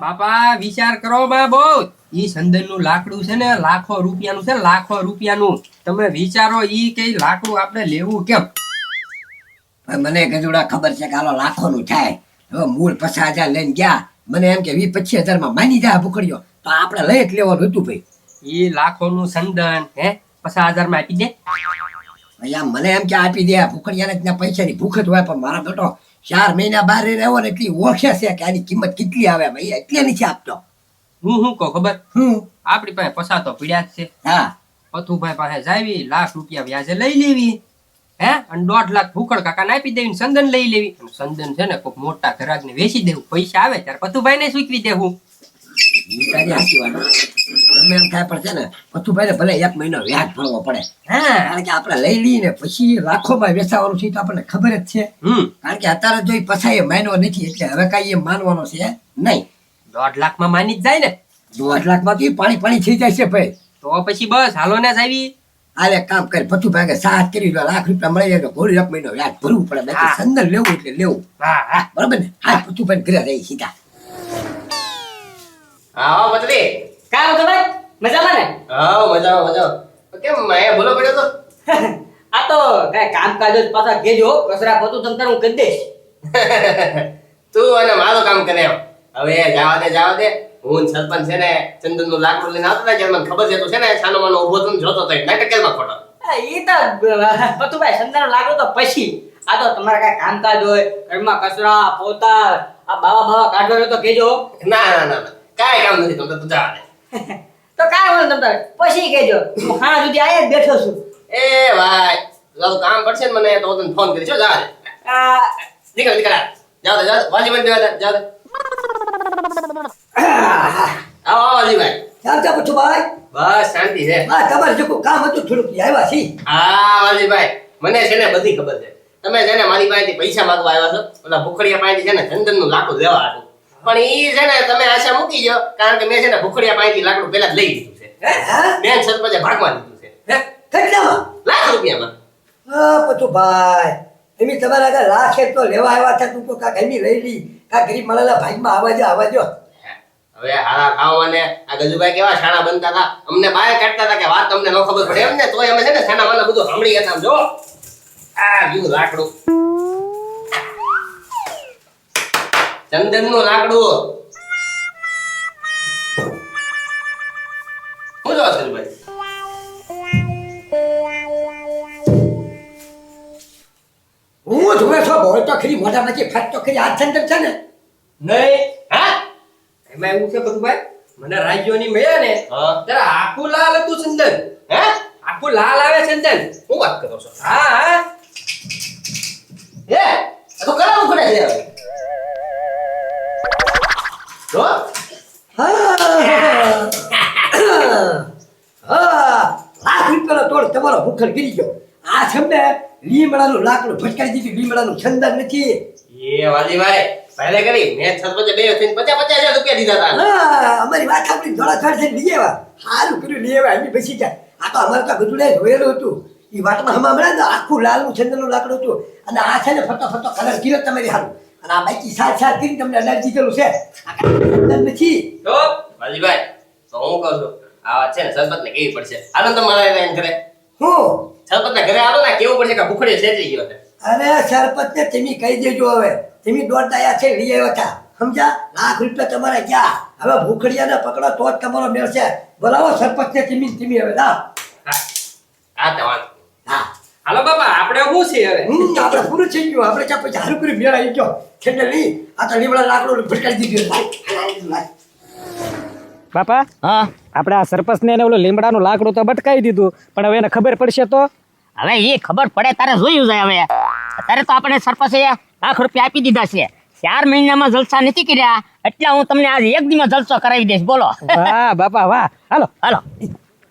બાપા વિચાર કરો બા બહુ ઈ સંદનનું લાકડું છે ને લાખો રૂપિયાનું છે, લાખો રૂપિયાનું. તમે વિચારો ઈ કે લાકડું આપણે લેવું કેમ? મને ગજુડા ખબર છે કે આલો લાખો નું થાય. હવે મૂળ 50,000 લઈને ગયા, મને એમ કે 20-25,000 માં માની જાય ભૂખડ્યો, તો આપણે લઈ જ લેવાનું હતું ભાઈ. ઈ લાખોનું સંદન હે 50,000 માં આપી દે. અહીંયા મને એમ કે આપી દે, ભૂખડિયાને ત્યાં પૈસાની ભૂખ જ હોય, પણ મારા બેટો 4 મહિના બહાર રહેવો ને એટલી ઓળખે છે કે આની કિંમત કેટલી આવે ભાઈ, એટલે નથી આપતો. હું કહું ખબર? હું આપણી પાસે પૈસા તો પડ્યા જ છે. હા પથુભાઈ પાસે જાવી, લાખ રૂપિયા વ્યાજે લઈ લેવી હે, અને 1.5 લાખ ભૂખડ કાકાને આપી દેવી, સંદન લઈ લેવી. સંદન છે ને કોઈક મોટા ઘરાકને વેચી દેવું, પૈસા આવે ત્યારે પથુભાઈ ને સૂકવી દેવું. ઈ તારી સાચી વાત હો. ગમે એમ થાય પણ છે ને પથુભાઈને ભલે 1 મહિનો વ્યાજ ભરવો પડે, હા કારણ કે આપણે લઈ લઈએ પછી લાખોમાં વેચાવાનું છે તો આપણને ખબર જ છે. કારણ કે અત્યારે જો પછાય માનવો નથી, એટલે હવે કઈ એમ માનવાનો છે નહીં. 1.5 લાખમાં માની જ જાય ને. 1.5 લાખમાં તો પાણી થઈ જાય છે ભાઈ. તો પછી બસ હાલો ને જ આવી. આલે કામ કરી પથુભાઈ સાથ કરી દો, લાખ રૂપિયા મળી જાય તો ઘોડી 1 મહિનો વ્યાજ ભરવું પડે. બાકી સંદર લેવું એટલે લેવું. હા બરાબર ને? હા પથુભાઈ ઘરે રહી સીધા. હા મતલી કામ હતો ભાઈ મજામાં ને? હા મજા. કેમ અહીંયા બોલો પડ્યો તો? આ તો કઈ કામકાજ જ પાછા કેજો, કચરા પોતું તમ તાર હું કરી દઈશ. તું અને મારું કામ કરે એમ. હવે જાવા દે હું સરપંચ છે ને ચંદન નું લાકડું લઈને આવતો હતા, મને ખબર છે તું છે ને છાનો માનો ઉભો તો જોતો તો નાટક કેમાં ખોટો. ઈ તો પતુભાઈ સંદાનો લાગો તો પછી આ તો તમારા કઈ કામકાજ હોય, ઘરમાં કચરા પોતા આ બાવા કાઢવા હોય તો કેજો. ના કાંઈ કામ નથી, તો તું જા દે. તો કાંઈ હોય તમ તારે પછી કેજો, હું ખાણા સુધી આયા જ બેઠો છું. એ ભાઈ તારું કામ પડશે ને મને તો હું તને ફોન કરીશ હો, જા દે. નીકળ જાવ દે વાલી મને જાવ દે. આવો વાલીભાઈ. ચાલ ચાલ પથુભાઈ. બસ શાંતિ છે. હા તમારે જો કામ હતું થોડુંક આવ્યા છી. હા વાલીભાઈ મને છે ને બધી ખબર છે. તમે છે ને મારી પાસેથી પૈસા માંગવા આવ્યા છો, ઓલા ભૂખડિયા પાસેથી છે ને ચંદન નું લાકડું લેવા હતું. પણ ઈ છે ને તમે આશા મૂકી દો, કારણ કે મેં છે ને ભૂખડિયા પાસેથી લાકડું પહેલા જ લઈ લીધું છે. બેન સરપંચે ભાગમાં લીધું છે. કેટલામાં? લાખ રૂપિયામાં. હા પથુભાઈ એમી તમારા આગળ લાખ એક તો લેવા આવ્યા હતા, તું તો કાંક એમી લઈ લી, કાંક ગરીબ માણસના ભાગમાં આવવા જો. હવે હારા ખાવાને આ ગજુભાઈ કેવા શાણા બનતા હતા, અમને બહાર કાઢતા હતા કે વાત તમને ન ખબર પડે એમ ને, તોય અમે છે ને શાના માના બધું સાંભળી ગયા. જો આ વ્યુ લાકડું, ચંદન નું લાકડું. શું જો ગજુભાઈ? હું જોવે છો બોલ તો ખરી, મોઢામાંથી ફાટ તો ખરી, હાથ સંદર છે ને? નહીં હા એમાં એવું છે પથુભાઈ, મને રાજ્યોની મળ્યા ને હા ત્યારે આખું લાલ હતું સંદન. હે આખું લાલ આવે સંદન. શું વાત કરો છો? હા હે તો કરાવું પડે છે હવે. જો લાખ રૂપિયાનો તોડ તમારો ભૂખડ ગીરી ગયો. આ છે ને લીમડાનું લાકડું ફટકારી દીધું, લીમડાનું છંદર નથી. એ વાલીભાઈ પહેલે કરી મેં સરપંચે બે થઈને 50,000 રૂપિયા દીધા હતા. હા અમારી વાત આપણી ધોળા ધોળ થઈને લઈ આવ્યા. સારું કર્યું લઈ આવ્યા, એમની બેસી જાય. આ તો અમારે તો ગજુડે જોયેલું હતું. એ વાતમાં હમણાં ને આખું લાલનું છંદરનું લાકડું હતું, અને આ છે ને ફટો કલર કર્યો તમારી હારું, અને આ બાકી સાત કરીને તમને એલર્જી કરેલું છે. આ છંદર નથી. તો વાલીભાઈ તો હું કહું છું આ વાત છે ને સરપંચને કેવી પડશે. હાલો ને તમારે એને ઘરે હું સરપંચના ઘરે આવો ને કેવું પડશે કે ભૂખડી સેચી ગયો છે. અરે સરપંચને તમે કહી દેજો, હવે તમે દોડતા છે લઈ આવ્યા હતા, સમજા? લાખ રૂપિયા તમારે ક્યાં? હવે ભૂખડિયાને પકડો તો જ તમારો મેળશે. બોલાવો સરપંચને તમે હવે ના. હા તમારે હા હાલો બાપા આપણે શું છે હવે? આપણે પૂરું થઈ ગયું. આપણે ક્યાં પછી હારું કરી મેળ આવી ગયો છેલ્લે લઈ. આ તો લીમડા લાકડું ભટકાઈ દીધું. બાપા હા આપણે આ સરપંચને એને ઓલું લીમડાનું લાકડું તો બટકાઈ દીધું, પણ હવે એને ખબર પડશે તો? હવે એ ખબર પડે તારે જોયું જાય. હવે અત્યારે તો આપણે સરપંચે લાખ રૂપિયા આપી દીધા છે, 4 મહિનામાં જલસા નથી કર્યા, એટલે હું તમને આજે 1 દીમાં જલસો કરાવી દઈશ. બોલો. વાહ બાપા વાહ. હાલો હાલો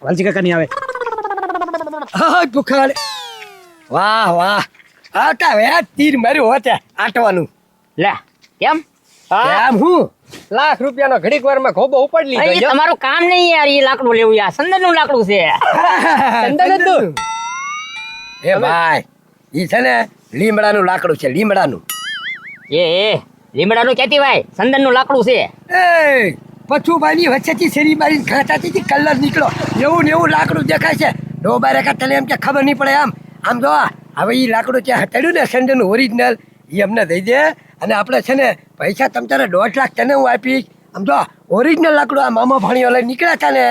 વાલજી કાકા નહીં આવે. હા ભૂખાડ વાહ વાહ. આટા હવે તીર માર્યું હોતે આટવાનું. લે કેમ? આમ હું લાખ રૂપિયાનો ઘડીક વારમાં ખોબો ઉપાડી એ લીધો. તમારું કામ નહીં યાર, એ લાકડું લેવું યાર, સંદનનું લાકડું છે. સંદન હતું. એ ભાઈ ઈ છે ને લીમડાનું લાકડું છે, લીમડાનું. એ લીમડાનું ક્યાંથી ભાઈ ચંદનનું લાકડું છે. એ પછુભાઈની વચ્ચેથી શેરી મારીને ખેંચાતીથી કલર નીકળો એવું ને એવું લાકડું દેખાય છે ડોબારે કા તને એમ કે ખબર નહીં પડે આમ જો હવે એ લાકડું ત્યાં હટાડ્યું ને સંડનું ઓરિજિનલ એ અમને દઈ દે અને આપણે છે ને પૈસા તમ તારે 1.5 લાખ તને હું આપીશ આમ જો ઓરિજિનલ લાકડું આ મામા ભાણીઓ લઈને નીકળ્યા હતા ને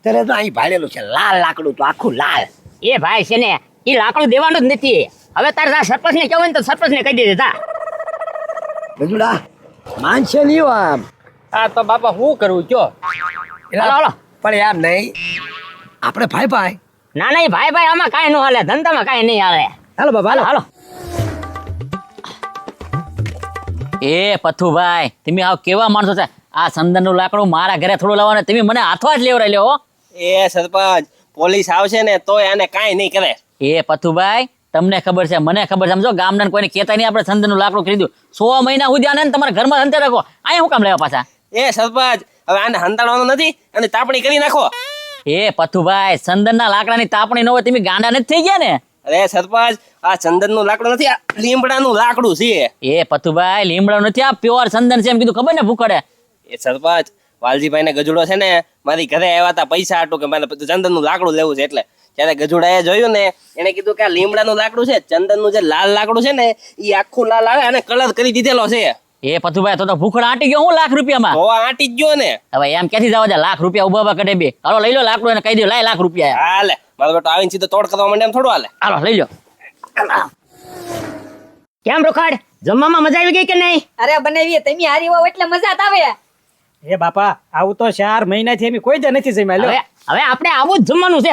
ત્યારે તો અહીં ભાડેલું છે લાલ લાકડું તો આખું લાલ. એ ભાઈ છે ને એ લાકડું દેવાનું જ નથી. હવે તારે સરપંચ ને કહેવું ને તો સરપંચ ને કહી દેજે જા. ગજુડા માનશે નહીં હો આમ આ તો બાપા શું કરવું કયો? હાલો, હાલો. પણ યાર નહીં આપણે ભાઈ ના નહીં ભાઈ ભાઈ આમાં કાંઈ ન હાલે, ધંધામાં કાંઈ નહીં હાલે. હાલો બાબા હાલો હાલો. એ પથ્થુભાઈ તમે આવ કેવા માણસો છે? આ ચંદનનું લાકડું મારા ઘરે થોડું લાવવાનું, તમે મને હાથવા જ લેવરાઈ લ્યો. એ સરપંચ પોલીસ આવશે ને તોય આને કાંઈ નહીં કરે. એ પથ્થુભાઈ તમને ખબર છે, મને ખબર છે, સમજો ગામના કોઈને કહેતા નહીં આપણે ચંદનનું લાકડું ખરીદ્યું. 100 મહિના સુધી આને તમારા ઘરમાં હંતે રાખો. અહીંયા હું કામ લેવા પાછા? એ સરપંચ હવે આને હંતાડવાનું નથી અને તાપણી કરી નાખો. એ પથ્થુભાઈ ચંદનના લાકડાની તાપણી ન હોય તમે ગાંડા નથી થઈ ગયા ને? અરે સરપંચ આ ચંદનનું લાકડું નથી, આ લીમડાનું લાકડું છે. એ પથ્થુભાઈ લીમડો નથી, આ પ્યોર ચંદન છે એમ કીધું, ખબર ને ભૂખડે? એ સરપંચ વાલજીભાઈ ને ગજુડો છે ને મારી ઘરે આવ્યા હતા પૈસા હાટું કે મારે ચંદનનું લાકડું લેવું છે. એટલે ત્યારે ગજુડાએ જોયું ને એને કીધું કે આ લીમડાનું લાકડું છે, ચંદનનું જે લાલ લાકડું છે ને એ આખું લાલ આવે અને કલર કરી દીધેલો છે. એ પથ્થુભાઈ તો ભૂખડા આંટી ગયો હું લાખ રૂપિયામાં. હોવા આંટી જ ગયો ને. હવે એમ ક્યાંથી જવા દે, લાખ રૂપિયા ઉભા ઉભા કઢે બે. હાલો લઈ લો લાકડું એને કહી દો લાય લાખ રૂપિયા. હાલે મારો બેટો આવીને સીધો તોડ કરવા માંડે એમ થોડું હાલે. હાલો લઈ લો. કેમ રોખાડ, જમવામાં મજા આવી ગઈ કે નહીં? અરે બનાવીએ તમે હારી હોવ એટલે મજા જ આવે. એ બાપા આવું તો 4 મહિનાથી અમે કોઈ જ નથી જમ્યા લ્યો. હવે આપણે આવું જ જમવાનું છે.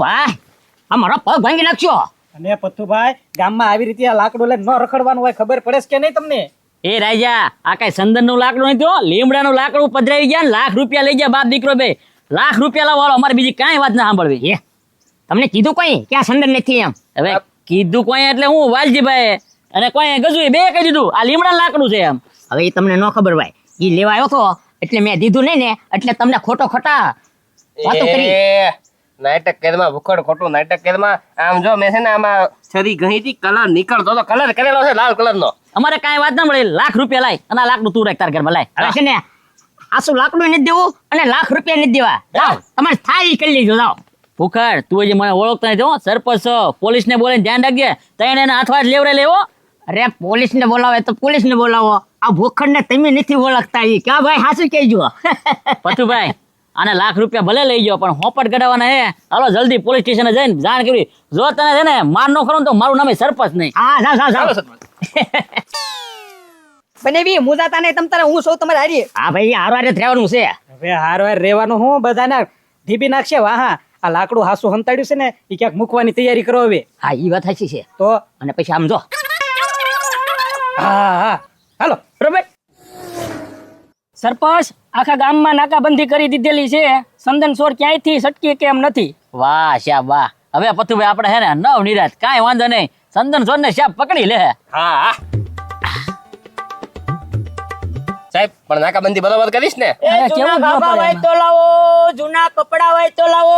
ભાઈ આ મારો પગ ભાંગી નાખશો. અને પથ્થુભાઈ ગામમાં આવી રીતે આ લાકડું લઈને ન રખડવાનું હોય, ખબર પડે છે કે નહીં તમને? એ રાજા આ કઈ ચંદનનું લાકડું નથી, લીમડાનું લાકડું પધરાવી ગયા ને લાખ રૂપિયા લઈ ગયા બાપ દીકરો બે. લાખ રૂપિયા લાવો, અમારે બીજી કાંઈ વાત ના સાંભળવી. એ તમને કીધું કોઈ કે આ સંદર નથી એમ? હવે કીધું કોઈ એટલે હું વાલજીભાઈ અને કોઈ ગજુ બે કહી દીધું આ લીમડા લાકડું છે એમ. હવે એ તમને ન ખબર ભાઈ, એ લેવા આવ્યો તો એટલે મેં દીધું નહીં ને એટલે તમને ખોટો ખોટા વાતો કરી. નાટક કેદમાં ભૂખડ ખોટું નાટક કેદમાં આમ જો મેં છે ને આમાં છરી ગઈ હતી કલર નીકળતો તો કલર કરેલો છે લાલ કલર નો. અમારે કાંઈ વાત ના મળે, લાખ રૂપિયા લાય અને આ લાકડું તું રાખ તાર ઘરમાં લાય. હવે છે ને આ શું લાકડું નથી દેવું અને લાખ રૂપિયા નથી દેવા. જાઓ તમારે થાય ઈ કરી લેજો. જાઓ ભૂખડ તું જે મને ઓળખતા નથી હો, સરપંચ છો, પોલીસને બોલે ધ્યાન રાખજે. તને એને હાથવા જ લેવરે લેવો. અરે પોલીસને બોલાવે તો પોલીસને બોલાવો, આ ભૂખડને તમે નથી ઓળખતા. ઈ ક્યાં ભાઈ હાસું કહેજો. પથુભાઈ આને લાખ રૂપિયા ભલે લઈ જાઓ પણ હોપટ કઢાવવાના હે. હાલો જલ્દી પોલીસ સ્ટેશને જઈને જાણ કરી. જો તને છે ને માર નો ખરો તો મારું નામ સરપંચ નહીં. હા જાઓ જાઓ જાઓ. બનાવી મુજાતા નહીં તમ તારે હું સૌ તમારે હારી. હા ભાઈ હારો હારે જ રહેવાનું છે. હવે હારવાર રહેવાનું હું બધાને ઢીબી નાખશે. વાહ આ લાકડું હાસું હંતાડ્યું છે ને એ ક્યાંક મૂકવાની તૈયારી કરો હવે. હા ઈ વાત સાચી છે. તો અને પછી આમ જો હા હાલો બરોબર. સરપંચ આખા ગામમાં નાકાબંધી કરી દીધેલી છે, ચંદન ચોર ક્યાંયથી સટકી કેમ નથી. વાહ શ્યાપ વાહ. હવે પથુભાઈ આપણે હે ને નવ નિરાત કાંઈ વાંધો નહીં, ચંદન ચોર ને શ્યાપ પકડી લે. હા સાહેબ પણ નાકાબંધી બરોબર કરીશ ને? અરે જૂના કેવું ન ગાભા પડે હોય એમાં. તો લાવો, જૂના કપડા હોય તો લાવો.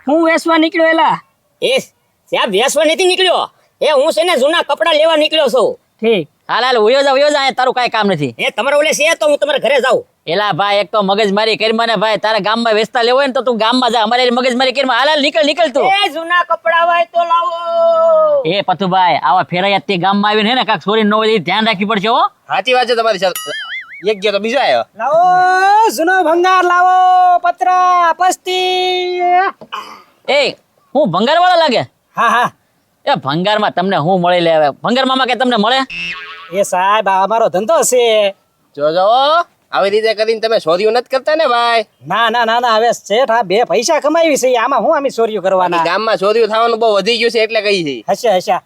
હું વેસવા નીકળ્યો એલા. એ ત્યાં વેસવા નથી નીકળ્યો, એ હું છે ને જૂના કપડા લેવા નીકળ્યો છું. ઠીક. હાલ હાલ વયો જા અહીંયા, તારું કાંઈ કામ નથી. એ તમારે ઓલે છે તો હું તમારા ઘરે જાઉં. એલા ભાઈ એક તો મગજમારી કરી મને ભાઈ, તારે ગામમાં વેચતા લેવો હોય ને તો તું ગામમાં જા, અમારે મગજમારી કરી. હાલ હાલ નીકળ નીકળ તું. એ જૂના કપડા હોય તો લાવો. એ પથુભાઈ આવા ફેરાયા તે ગામમાં આવીને હે ને કાંઈક ચોરી ન હોય એ ધ્યાન રાખવી પડશે હો. સાચી વાત છે તમારી સાથે. એક ગયો તો બીજો આવ્યો. લાવો જૂનો ભંગાર લાવો, પતરા પસ્તી. એ હું ભંગાર વાળા લાગે? હા હા એ ભંગારમાં તમને હું મળી લે? હવે ભંગારમાં કે તમને મળે? એ સાહેબ આ અમારો ધંધો છે. જોજો આવી રીતે કરીને તમે ચોરીઓ નથી કરતા ને ભાઈ? ના ના ના ના હવે શેઠ આ 2 પૈસા કમાવી છે આમાં હું અમે ચોરીઓ કરવાના. ગામમાં ચોરીઓ થવાનું બહુ વધી ગયું છે એટલે કહી છે. હશે હશે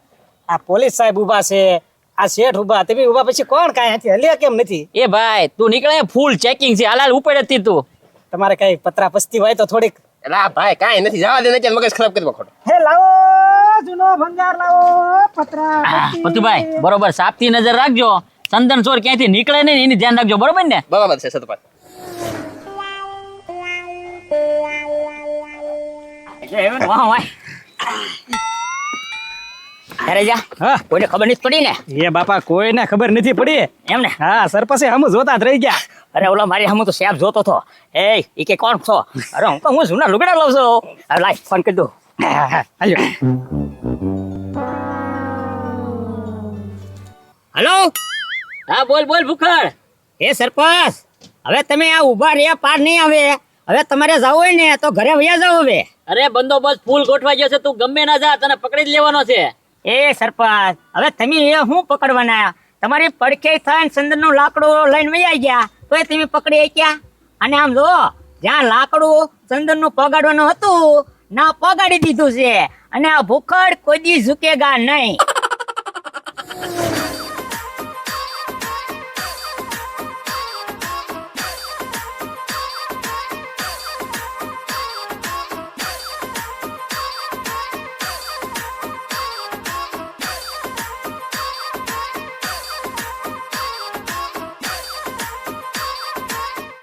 આ પોલીસ સાહેબ ઉભા છે, આ શેઠ ઉભા, તમે ઉભા પછી કોણ કાંઈ અહીંથી હલ્યા કેમ નથી? એ ભાઈ તું નીકળે ફૂલ ચેકિંગ છે, હાલ હાલ ઉપડે જ તું. તમારે કઈ પતરા પસ્તી હોય તો થોડીક. એટલે આ ભાઈ કાંઈ નથી, જવા દે નથી મગજ ખરાબ કરી ખોટો. હે લાવો જૂનો ભંગાર લાવો, પતરા પસ્તી. પથુભાઈ બરોબર સાપથી નજર રાખજો, ચંદન ચોર ક્યાંયથી નીકળે નહીં એની ધ્યાન રાખજો, બરોબર ને? બરાબર છે સતપાલ. વાહ વાહ. અરે જા હા કોઈને ખબર નથી પડી ને એ બાપા કોઈને ખબર નથી પડી એમ ને હા સરપંચે હમ જોતા જ રહી ગયા અરે ઓલા મારી હમું તો સાહેબ જોતો હતો એ કે કોણ છો અરે હું જૂના લુગડા લઉં છું હવે લાઈ ફોન કરી દઉં હાલ્યો હલો હા બોલ બોલ ભૂખડ. એ સરપંચ હવે તમે આ ઊભા રહ્યા પાર નહીં આવે હવે તમારે જવું હોય ને તો ઘરે વયા જાવ હવે અરે બંદોબસ્ત ફૂલ ગોઠવાઈ ગયો છે, તું ગમે ના જા, તને પકડી જ લેવાનો છે. એ સરપંચ હવે તમે એ શું પકડવાના તમારી પડખે થઈને ચંદનનું લાકડું લઈને વયા ગયા તો તમે પકડી ગયા અને આમ જો જ્યાં લાકડું ચંદનનું પગાડવાનું હતું ના પગાડી દીધું છે અને આ ભૂખડ કોઈ દી ઝૂકેગા નહીં.